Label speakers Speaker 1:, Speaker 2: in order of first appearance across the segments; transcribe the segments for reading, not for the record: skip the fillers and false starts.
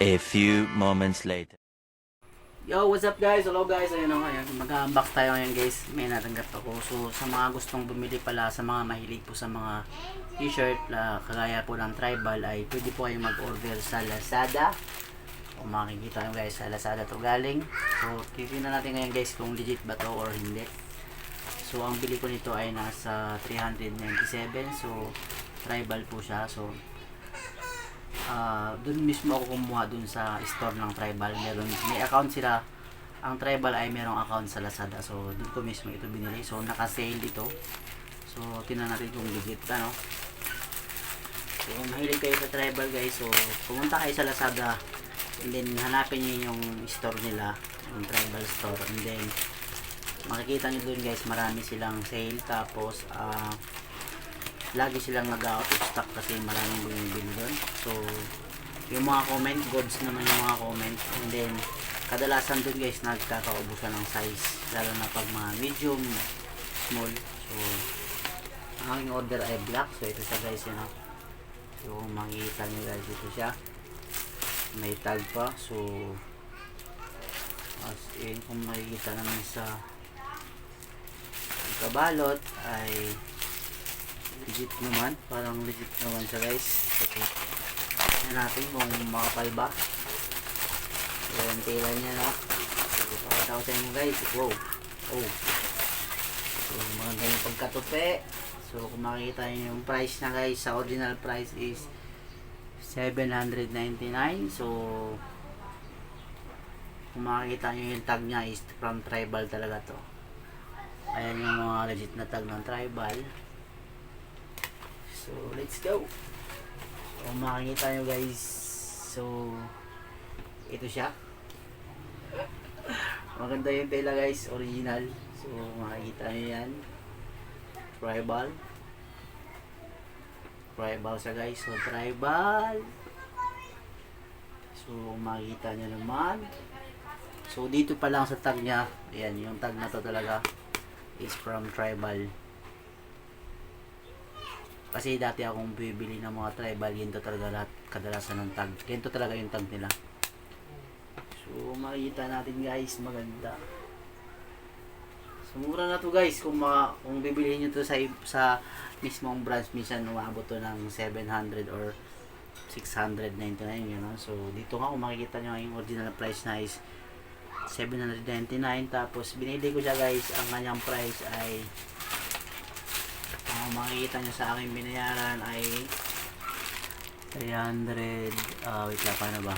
Speaker 1: A few moments later.
Speaker 2: Yo, what's up guys? Hello guys, ayun o, ayan. Mag-unbox tayo ngayon guys. May natanggap ako. So, sa mga gustong bumili pala, sa mga mahilig po sa mga t-shirt, kagaya po ng tribal, ay pwede po kayong mag-order sa Lazada. Kung makikita nyo guys, sa Lazada to galing. So, titignan natin ngayon guys kung legit ba to or hindi. So, ang bili ko nito ay nasa 397. So, tribal po siya. So, dun mismo ako kumuha dun sa store ng tribal. May account sila. Ang tribal ay merong account sa Lazada. So, dun ko mismo ito binili. So, naka-sale ito. So, tingnan natin kung legit ano. So, kung mahilig kayo sa tribal guys, so, pumunta kayo sa Lazada and then hanapin nyo yung store nila, yung tribal store, and then makikita nyo dun guys, marami silang sale. Tapos, lagi silang nag-out of stock kasi maraming bumibili doon. So, yung mga comment, goods naman yung mga comment. And then, kadalasan doon guys, nagkakaubusan ng size. Lalo na pag mga medium, small. So, ang aking order ay black. So, ito siya guys, yun. So, makikita nyo guys, ito siya. May tag pa. So, as in, kung makikita naman sa kabalot, ay legit naman, parang legit naman siya guys. So, yan natin kung makapal ba. So, yung tela niya no. So, pakita ko sa inyo guys. Wow. Oh. So, maganda yung pagkatupi. So, kung makikita nyo yung price na guys, sa original price is 799. So, kung makikita nyo yung tag nya is from tribal talaga to. Ayan yung mga legit na tag ng tribal. So, let's go. So, makikita nyo guys. So, ito siya. Maganda yung tela guys. Original. So, makikita nyo yan. Tribal. Tribal siya guys. So, tribal. So, makikita nyo naman. So, dito pa lang sa tag nya. Ayan, yung tag na to talaga is from tribal. Kasi dati akong bibili ng mga tribal, ginto talaga lahat kadalasan ng tag. Ginto talaga yung tag nila. So, makikita natin guys, maganda. So, mura na to guys. Kung bibilihin nyo to sa mismong branch, minsan umabot to ng 700 or 699 yun. So, dito nga kung makikita nyo yung original price na is 799. Tapos, binili ko siya guys, ang kanyang price ay makikita nyo sa aking binayaran ay 300 wait lang, paano ba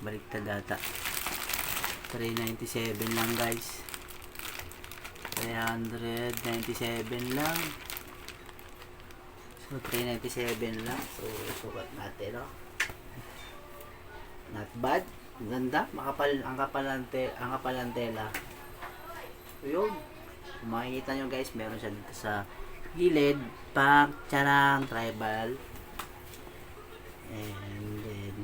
Speaker 2: baliktad data, 397 lang guys, 397 lang. So 397 lang. So sukat natin not bad, ganda, makapal, ang kapal ng tela. So yun, makikita nyo guys, meron siya dito sa gilid, pang charang tribal, and then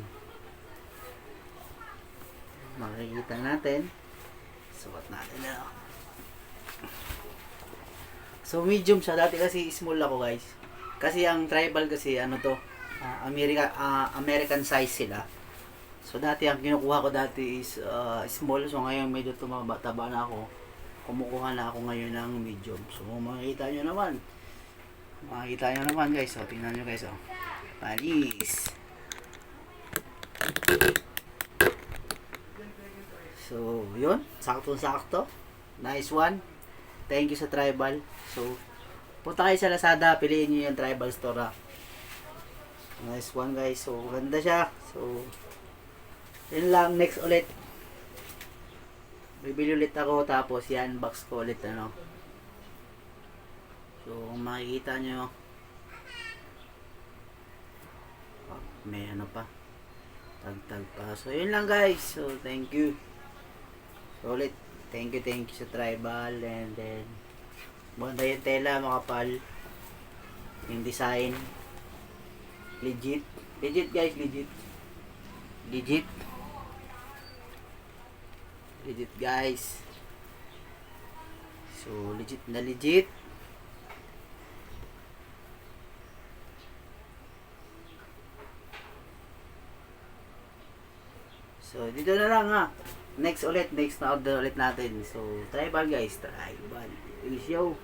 Speaker 2: makikita natin, sukat natin na. So medium siya, dati kasi small ako guys, kasi ang tribal kasi ano to, American size sila. So dati ang kinukuha ko dati is small. So ngayon medyo tumaba na ako, kumukuha na ako ngayon ng medium. So makikita nyo naman, guys. So tingnan nyo guys, panis. So yun, sakto, nice one. Thank you sa tribal. So punta kayo sa Lazada, piliin nyo yung tribal store. Nice one guys. So ganda siya. So yun lang, next ulit bibili ulit ako, tapos yan box ko ulit ano. So makikita nyo, may ano pa, tag pa. So yun lang guys. So thank you. So ulit, thank you sa tribal. And then maganda yung tela, makapal yung design, legit guys, legit guys. So legit na legit. So, dito na lang ha. Next na order ulit natin. So, tribal guys, tribal. Let's go.